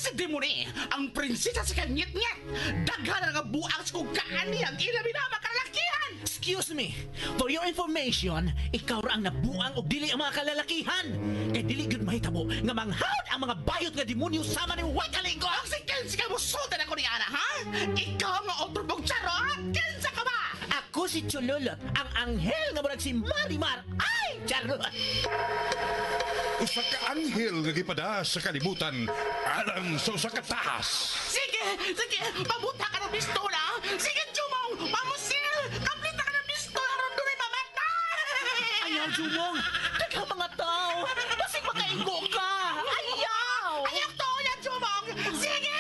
sa demoni, ang prinsesa sa kanyit-nyat. Daghan nga buang sa kugaan niyang inaminama kalalakihan. Excuse me, for your information, ikaw ra ang nabuang og dili ang mga kalalakihan. Kay dili gud mahitabo nga manghawd ang mga bayot nga demonyo sama ni White Calico. Ang si Kenzie ka mo sultan ako ni Ana, ha? Ikaw nga otrobong charot. Kenza ka ba? Ako si Chololot, ang anghel nga murag si Marimar. Ay, charot! Usa ka anghel nga gipada sa kalibutan alang sa usa ka taas. Sige, pabuta ka ng pistola. Sige, Jumong, pamusil. Kaplita ka ng pistola ron doon ay mamatay. Ayaw, Jumong! Daghang mga tao! Basig makainggo ka! Ayaw! Ayaw to yan, Jumong. Sige.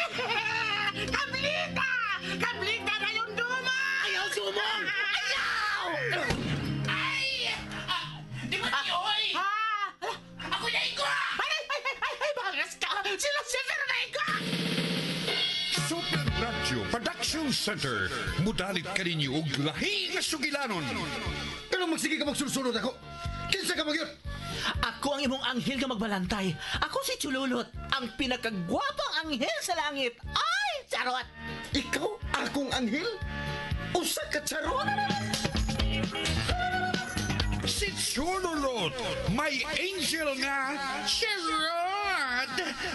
Kaplita na yung Jumong. Ayaw, Jumong! Ayaw! Di ba tayo, oy? Ako na iko! Ay, bangas ka! Sila na iko! Super Radio Production Center. Mudalit ka ninyo og lahi nga sugilanon. Pero magsige ka magsulsunod ako. Kinsa ka magyot? Ako ang imong anghel nga magbalantay. Ako si Chululot, ang pinakagwapang anghel sa langit. Ay, charot! Ikaw akong anghel? Usa ka charot? Si Chululot, may angel nga charot.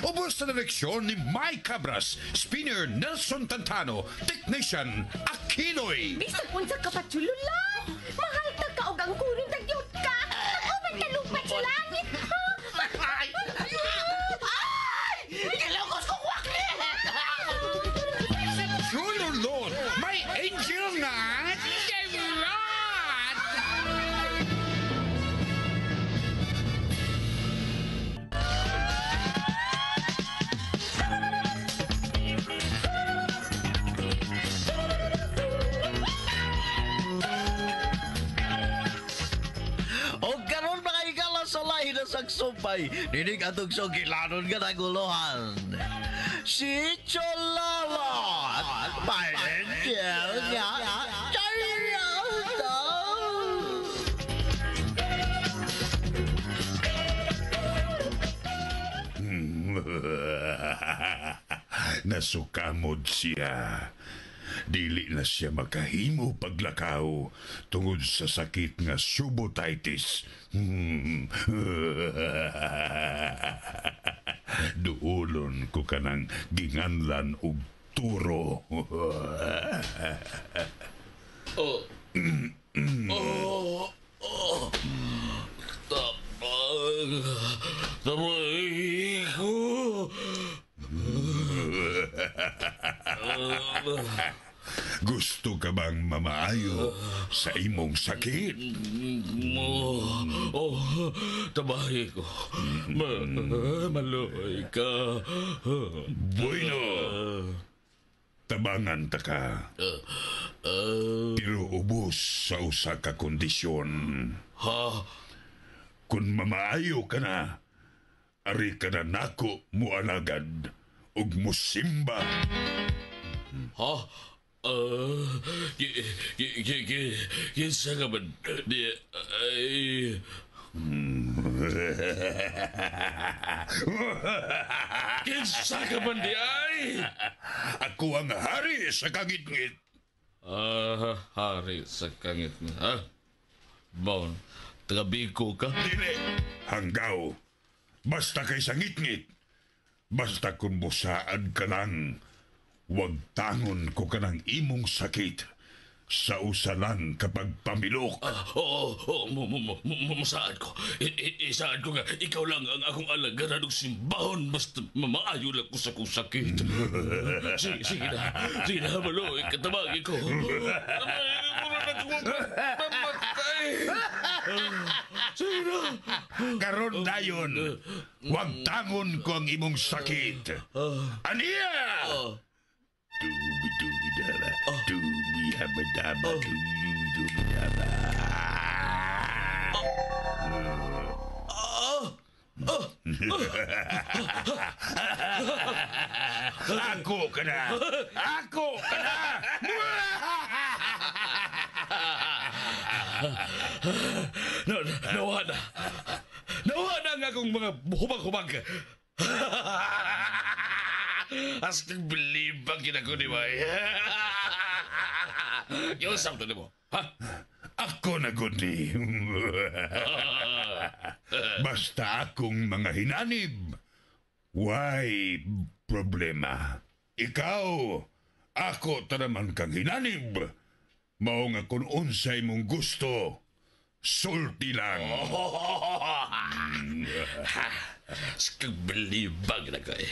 Ubos na leksyon ni Mike Cabras, spinner Nelson Tantano, technician Aquinoy. Bisag unsa ka pa, Chulula? Mahal ta ka og ang kunong tagyot ka. Uban ka lupat sa langit. Ay! Ikalokos ko kwakli! Chululot, may angel nga charot. O karon mga igala sa lahi na sagsupay, dinig atong sugilanon nga naguluhan. Si Chololot, may angel nga charot. Nasukamod siya. Dili na siya makahimo paglakaw tungod sa sakit nga subotitis. Duolon ko kanang ginganlan og turo. Tamay ko. Gusto ka bang mamaayo sa imong sakit? Tabahi ko. Maloy ka. Bueno. Tabangan ta ka. Pero ubos sa usa ka kondisyon. Ha? Kung mamaayo ka na, ari ka na nako mualagad ug musimba. Ha? Kinsa ka ba? Kinsa ka ba di ay? Ako ang hari sa kangit-ngit. Hari sa kangit mo, ha? Bon, taga-Bicol ka? Dili, hanggaw. Basta kay sangit-ngit. Basta kung busaan ka lang, wag tangon ko ka ng imong sakit. Sa usa lang kapag pamilok. Masaad ko. Isaad ko nga, ikaw lang ang akong alagaran ng simbahon. Basta mamaayo lang ko sa kong sakit. Sige na, maloy, katabagin ko. Katabagin ko na nagmamatay. Sige na. Karon dayon, wag tangon ko ang imong sakit. Aniya! Dubi-dubi-daba, dubi-haba-daba, dubi-dubi-daba. Ako ka na! Ako ka na! Nawa na. Nawa na ang akong mga hubag-hubag. Astag bilibang ginako ni Bay. Yung samto ni mo, ha? Ako na gudi. Basta akong mga hinanib. Why problema? Ikaw, ako tanaman kang hinanib. Mao nga kung unsay mong gusto, sulti lang. Astag bilibang na kay.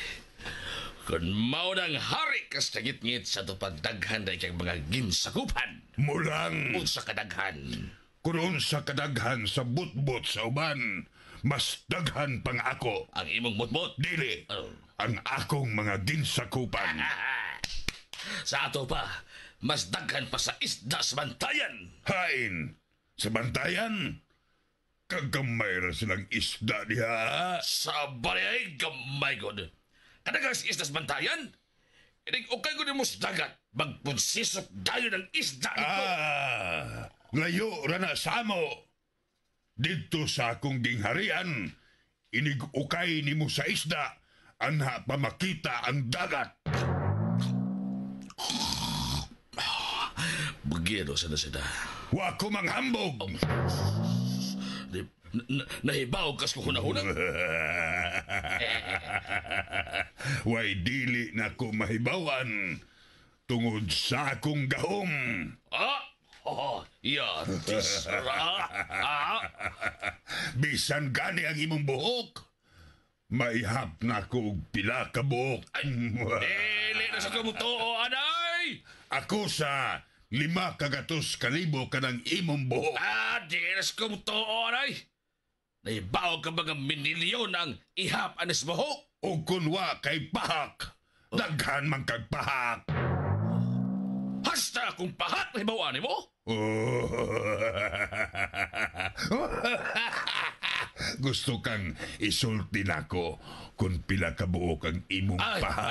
Kung mao nang hari kas ngit sa tupad daghan na ikang mga ginsakupan. Mulang Unsa kadaghan. kung sa kadaghan sa butbot sa uban, mas daghan pang ako. Ang imong mutmut. Dili, Oh. ang akong mga ginsakupan. Sa ato pa, mas daghan pa sa isda sa bantayan. Hain, sa bantayan, kagamay ra silang isda diha. Sa bariyay gamay god. Kadagang sa isda sa bantayan, inig okay ko mo sa dagat, magpunsisok dayo ng isda ito. Layo ra na sa amo. Dito sa akong gingharian, inig-ukay ni mo sa isda, anha pa makita ang dagat. Bugiro sa nasida. Wa ko manghambog. Nahibaw kas ko hunahuna. Way dili na ko mahibawan tungod sa akong gahom. Tisra. Bisan gani ang imong buhok, maihap na ko og pila ka buhok. Dili na sa kamuto, anay! Ako sa 500,000 kanang imong buhok. Dili na sa kamuto, anay! Nahibaw ka mga minilyon ang ihap anis mohok. O kunwa kay pahak, daghan man kag pahak. Hasta kung pahat na hibawaan mo? Oh. Gusto kang isulti nako kung pila ka buok ang imong pahak.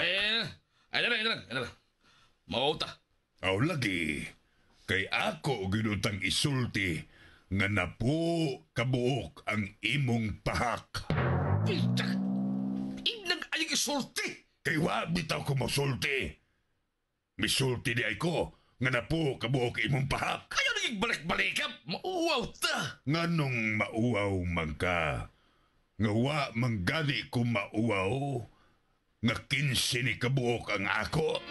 Ay na. Mauta. Aw lagi, kay ako ginutang isulti nga napo kabuok ang imong pahak. Inang ayang isulti. Kay wa bitaw ko mosulti. Misulti di ay ko nga napo kabuok imong pahak. Ayaw naging balik-balikap. Mauwaw ta. Nganong mauaw man ka? Nga wa manggani ko mauaw? Nga 15 ni kabuok ang ako?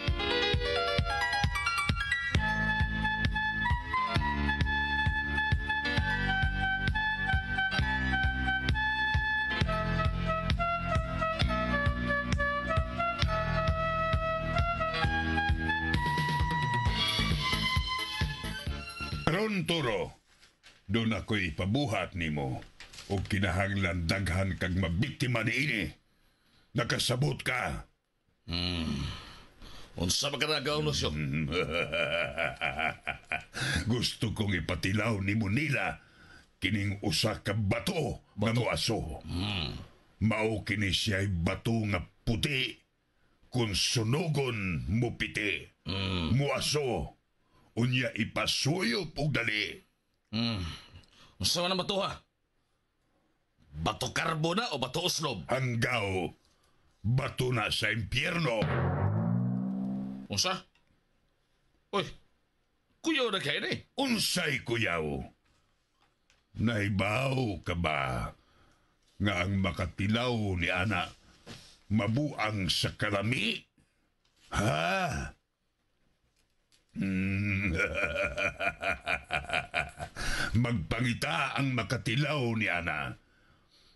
Ron Toro, doon ako'y ipabuhat nimo o kinahanglan daghan kag mabiktima niini. Nakasabot ka. Unsa ba ka nagaw no siyo? Gusto kong ipatilaw nimo nila kining usa ka bato nga muaso. Mao kini siya'y bato nga puti kung sunugon mo piti. Muaso. Unya ipasuyop og dali. Unsa man ang bato ha? Bato karbo na o bato uslob? Hanggaw, bato na sa impyerno. Unsa? Uy, kuyaw na kayo na eh. Unsay kuyaw? Nahibaw ka ba nga ang makatilaw ni Ana mabuang sa kalami? Ha? Magpangita ang makatilaw ni Ana.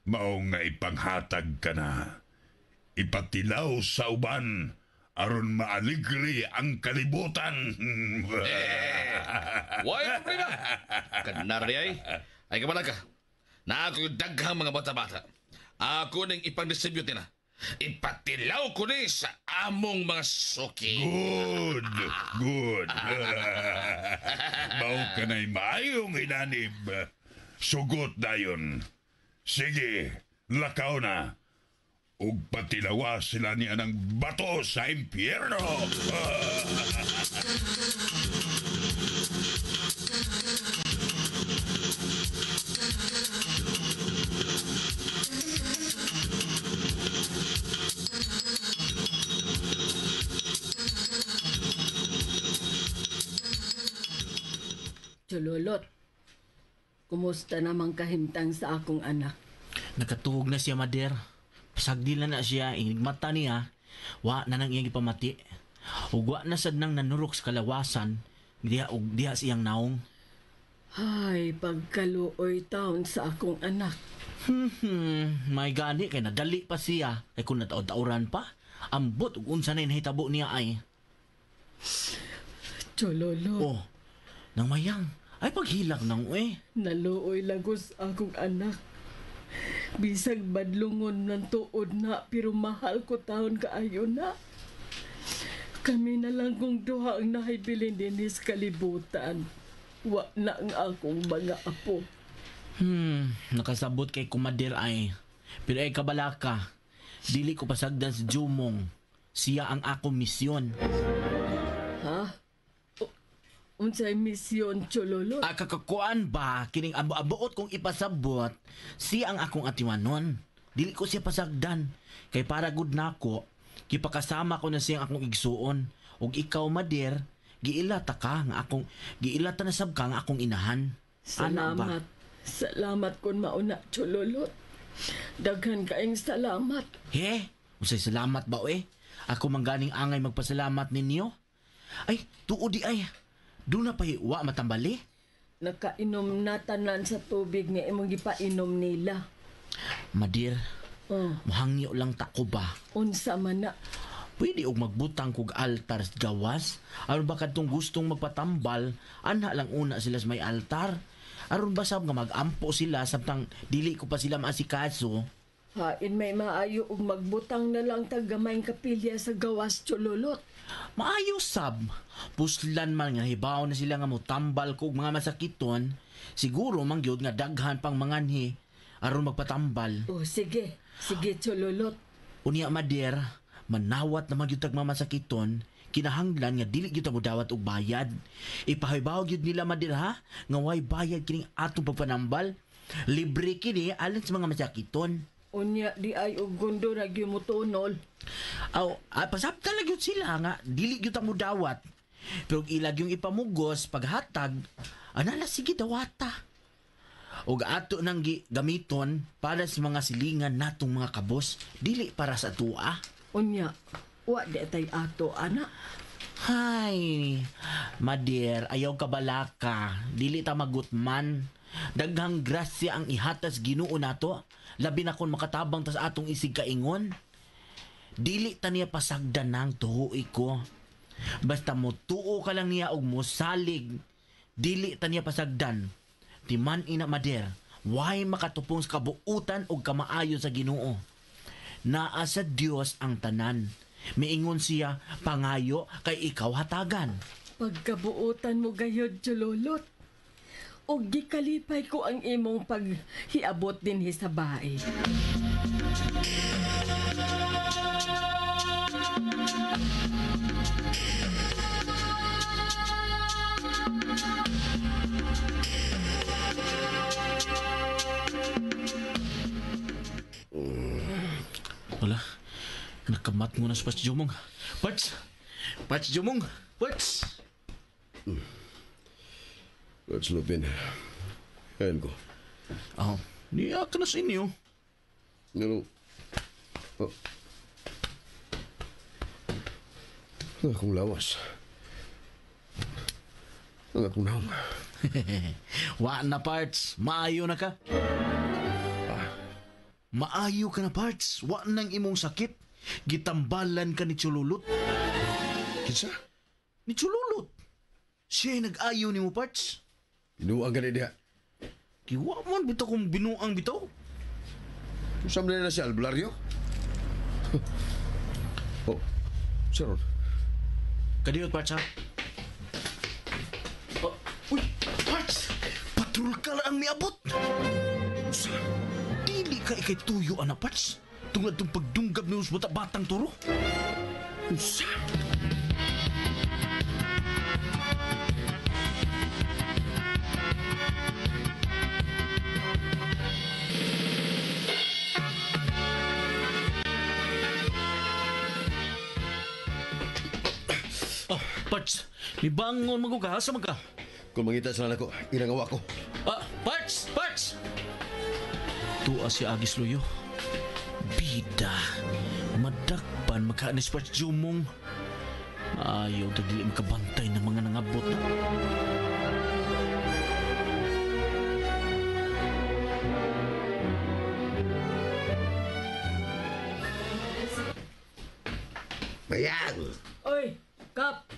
Mao nga ipanghatag ka na. Ipatilaw sa uban aron maaligri ang kalibutan. Why problema? Kanari ay. Ay kabala ka. Na ako yung daghang mga bata-bata. Ako nang ipang-distribute na. Ipatilaw ko ni sa among mga suki. Good. Mao ka na'y maayong hinanib. Sugot dayon. Sige, lakaw na. Ug patilawa sila niya ng bato sa impyerno. Chululot, kumusta namang kahimtang sa akong anak? Nakatuhog na siya, Mader. Pasagdil na siya, inigmata niya. Wa na nang iyang ipamati. Ug wa na sad nang nanurok sa kalawasan. Diha siyang naong. Ay, pagkaluoy taon sa akong anak. May gani kay nadali pa siya. Kay kung nataod-tauran pa, ambot ug unsa na nahitabo niya ay. Chululot, Oh, nang mayang. Ay paghilak nang naluoy lagos akong anak. Bisag badlungon ng tuod na, pero mahal ko taon kaayo na. Kami na lang kong duha ang nahibilin din sa kalibutan. Wa na ang akong mga apo. Nakasabot kay kumadir ay. Pero ay kabalaka. Dili ko pasagdan si Jumong. Siya ang akong misyon. Ha? Unsay misyon, Chululot? Kakakuan ba? Kining abuot kong ipasabot. Siya ang akong atiwanon. Dili ko siya pasagdan. Kay para good na ako, kipakasama ko na siyang akong igsuon. Ug ikaw, Mader, giilata ka nga akong giilata na sab ka nga akong inahan. Ano ba? Salamat. Salamat kung mauna, Chululot. Daghan kaing salamat. He? Usay salamat ba Ako mangganing angay magpasalamat ninyo? Ay, tuod di ay. Doon na wa matambali. Nakainom na tanan sa tubig nga imong gipainom nila. Madir, Oh, muhangyo lang tako ba? unsa man na. Pwede og magbutang kog altar sa gawas? Aron ba kadtong gustong magpatambal, anha lang una sila sa may altar? Aron ba sab nga magampo sila samtang dili ko pa sila maasikaso? Hain may maayo ug magbutang na lang taggamayng kapilya sa gawas, Chululot. Maayo sab. Puslan man nga hibaw na sila nga motambal kog mga masakiton, siguro mangyod nga daghan pang manganhi aron magpatambal. Oh, sige. Sige, Chululot. Unya, Mader, manawat na magyud tag mga masakiton, kinahanglan nga dili gyud ta modawat og bayad. Ipahibaw gyud nila, Mader, ha? Nga way bayad kining atong pagpanambal. Libre kini alang sa mga masakiton. Unya di ay og gundo na gimutunol. Pasabta lang yun sila nga, dili yun mo dawat. Pero ilag yung ipamugos, paghatag, anala sige dawata. O ato nang gamiton para sa mga silingan natong mga kabos, dili para sa tua. Unya, wa di tay ato, ana. Hay, Mader, ayaw kabalaka, dili ta magutman. Daghang grasya ang ihatas Ginoo nato, labi na kung makatabang ta sa atong isig kaingon. Dili ta niya pasagdan ng tuhoy ko. Basta mo tuo ka lang niya og mo salig. Dili ta niya pasagdan. Timan ina, Mader, why makatupong sa kabuutan og kamaayo sa Ginoo. Naa sa Dios ang tanan. Miingon siya, pangayo kay ikaw hatagan. Pagkabuutan mo gayod, Chululot. O gikalipay ko ang imong paghiabot din sa bae. Wala. Nakamat mo na sa Pats Jumong. Pats! Pats Jumong! Pats! Let's Lupin. Ayan ko. Niya ka na sa inyo. Ano? Oh. Ang akong lawas. Ang akong naong. Wa na, Parts. Maayo na ka. Maayo ka na, Parts. Wa nang imong sakit. Gitambalan ka ni Chululot. Kinsa? Ni Chululot. Siya nag-ayo ni mo, Parts. Binuang ka na diha. Kiwa man bitaw kung binuang bitaw. Usam na na si Albularyo? Oh, Sharon. Kadiyot, Parts, ha? Uy, Parts! Patrol ka lang ang miabot. Usa, dili ka ikay tuyo, ana, Parts. Tungad itong pagdunggab ni Usbata Batang Turo. Usa. Parts, may bangon magugahasa magka. Kung mangita sila ako, inangawa ko. Parts! Parts! Tuwa si Agis Luyo. Bida. Madakpan magkaanis Parts Jumong. Ayaw dagli makabantay ng mga nangabot na. Bayang! Oy, Kap.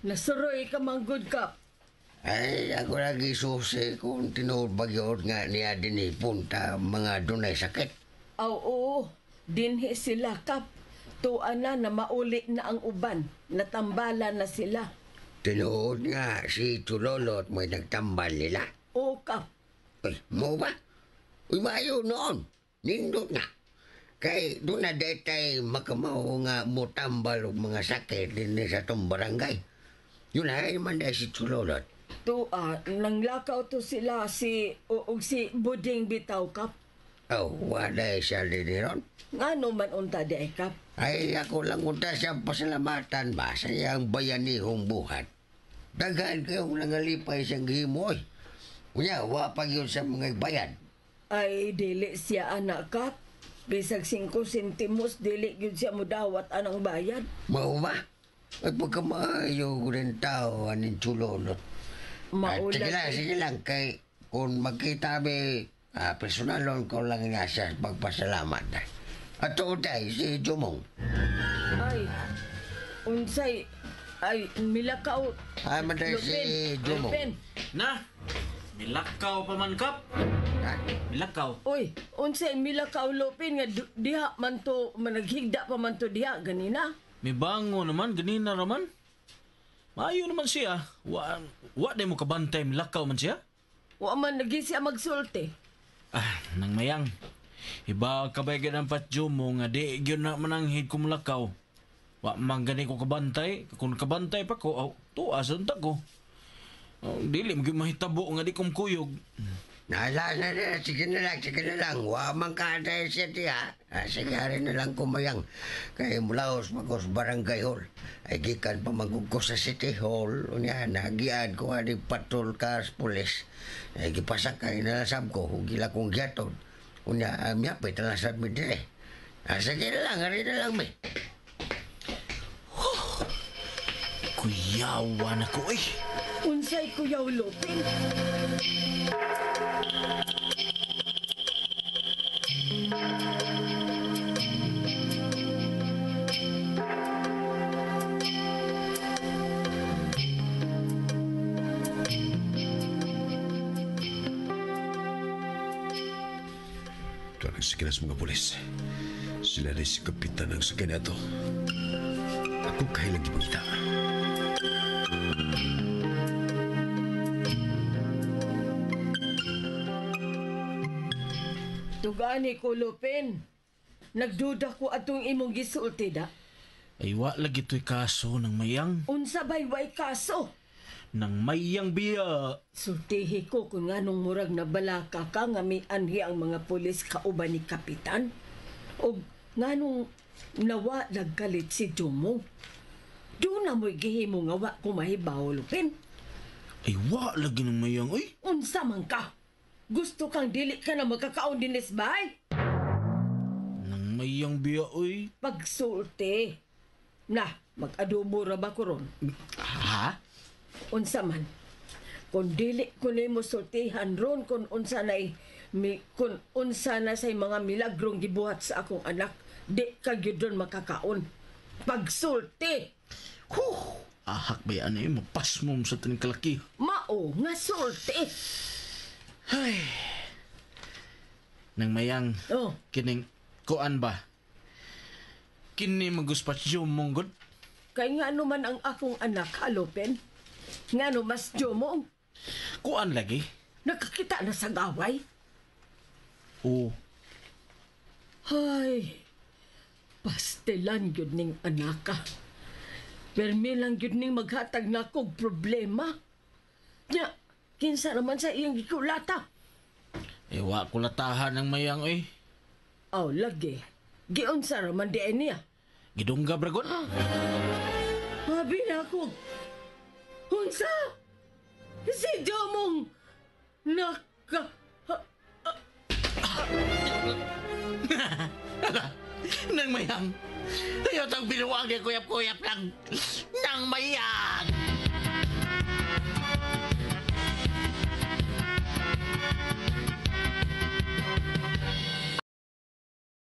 Nasuroy ka manggod, Kap. Ay, ako lagi susi kung tinuod bagyo nga niya din punta mga dunay sakit. Oo, dinhi sila, Kap. Tuan na mauli na ang uban. Natambala na sila. Tinuod nga si Chulolot may nagtambal nila. Oo, Kap. Uy, mo ba? Uy, maayo noon. Nindot nga. Kay doon na detay makamaw nga mutambal og mga sakit din sa tong barangay. Yun ay man dahil si Chulolot. Nanglakaw to sila si Buding Bitaw, Kap. Oh, wala siya din ron. Ngano man unta di ay, Kap? Ay, ako lang unta siyang pasalamatan ba sa iyang bayanihong buhat. Daghan kayong nangalipay siyang gihimoy. Unya, wapag yun sa mga bayan. Ay, dili siya anak, Kap. Bisag 5 sentimos, dili yun siya mudawat anang bayad. Mao ba? At pagkamaayo ko rin tao aning Chulolot. Sige lang, kay kung magkita mi, personalon ko lang nga siya pagpasalamat. At tuutay, si Jumong. Ay, unsay, ay, milakaw. Ay, maday si Jumong. Lupin. Na! Milakaw pa man, Kap! Milakaw. Uy, unsay milakaw, Lupin, nga diha man to, managhigda pa man to diha, ganina. May bango naman, ganina naman. Maayo naman siya. Wa di mo kabantay, milakaw man siya. Wa man lagi siya magsulti. Nang mayang. Iba kabaygan ang patyo mo nga di yun na mananghid kumulakaw. Wa man gani ko kabantay. Kung kabantay pa ko, tuas ang ko. Dili mahitabo nga di kumkuyog. Nala na, sige na lang. Wa man ka dahil siya diha. Sige rin na lang kumayang. Kay mulaos magos barangay hall. Ay gikan pa magugko sa city hall. Unya, nagiad ko nga di patrol cars police. Ay gipasakay na lasab ko. Hugila kong gyatod. Unya, miyapit na lasab mi dire. Sige na lang, rin na lang mi. Kuyawan ako eh. Unsay kuyaw, Lupin. Sige na sa mga polis. Sila rin si kapitan ng sakay na ito. Ako kailang ipagta. Tugani ko, Lupin. Nagduda ko atong imong gisulti da. Ay wa lagi to'y kaso ng mayang. Unsa bayway kaso? Nang mayang biya. Sultihi ko kung nganong murag na balaka ka nga may anhi ang mga pulis kauban ni Kapitan. O nganong nawa nagkalit si Jumo. Doon na mo'y gihimo nga wa kumahibaw, Lupin. Ay wa lagi ng mayang oy. Unsa man ka? Gusto kang dili ka na magkakaon din isbay? Nang mayang biya oy. Pagsulti. Na, mag-adobo ra ba ko ron? Ha? Unsa man. Kung dili ko nimo sultihan ron kung unsa na say mga milagrong gibuhat sa akong anak, di ka gyud ron makakaon. Pagsulti. Ahak ba yan eh? Mapasmom sa taning kalaki. Mao nga sulti. Ay. Nang mayang. Oh, Kining kuan ba? Kini maguspatsyo mong god. kay nga man ang akong anak, Halopen. Nga mas Jomong. Kuan lagi? Nakakita na sa gaway. Oo. Ay, pastelan yun ning anaka. Permi lang yun ning maghatag na kog problema. Nya, kinsa naman sa iyang gikulata. Wa ko latahan ng mayang eh. Aw, lagi. Gion sa raman di niya. Gidungga bragon. Habi na ako. Unsa? Si Jomong naka... Nang mayang. Ayaw tang binuwag niya kuyap-kuyap lang. Nang mayang.